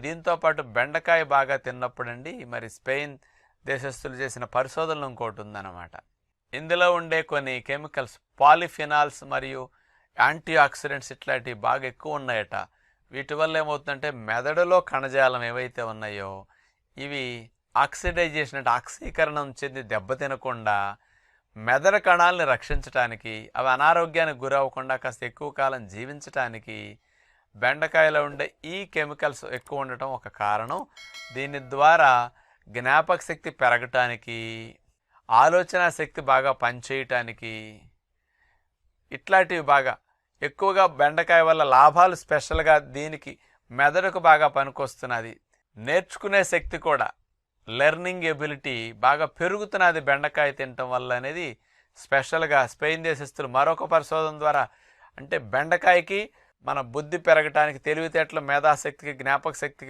దీంతో పాటు బెండకాయ బాగా తిన్నప్పుడండి మరి స్పెయిన్ దేశస్థులు చేసిన పరిశోధనలు ఇంకోటి ఉందన్నమాట. ఇందులో ఉండే కొన్ని కెమికల్స్ పాలిఫినాల్స్ మరియు యాంటీ ఆక్సిడెంట్స్ ఇట్లాంటివి బాగా ఎక్కువ ఉన్నాయట. వీటి వల్ల ఏమవుతుందంటే మెదడులో కణజాలం ఏవైతే ఉన్నాయో ఇవి ఆక్సిడైజేషన్ అంటే ఆక్సీకరణం చెంది దెబ్బతినకుండా మెదడు కణాలని రక్షించడానికి, అవి అనారోగ్యానికి గురవ్వకుండా కాస్త ఎక్కువ కాలం జీవించటానికి బెండకాయలో ఉండే ఈ కెమికల్స్ ఎక్కువ ఉండటం ఒక కారణం. దీని ద్వారా జ్ఞాపక శక్తి పెరగటానికి, ఆలోచన శక్తి బాగా పనిచేయటానికి ఇట్లాంటివి బాగా ఎక్కువగా బెండకాయ వల్ల లాభాలు స్పెషల్గా దీనికి మెదడుకు బాగా పనికొస్తున్నది. నేర్చుకునే శక్తి కూడా లెర్నింగ్ ఎబిలిటీ బాగా పెరుగుతున్నది బెండకాయ తినటం వల్ల అనేది స్పెషల్గా స్పెయిన్ దేశస్తులు మరొక పరిశోధన ద్వారా అంటే బెండకాయకి మన బుద్ధి పెరగటానికి, తెలివితేటలు, మేధాశక్తికి, జ్ఞాపక శక్తికి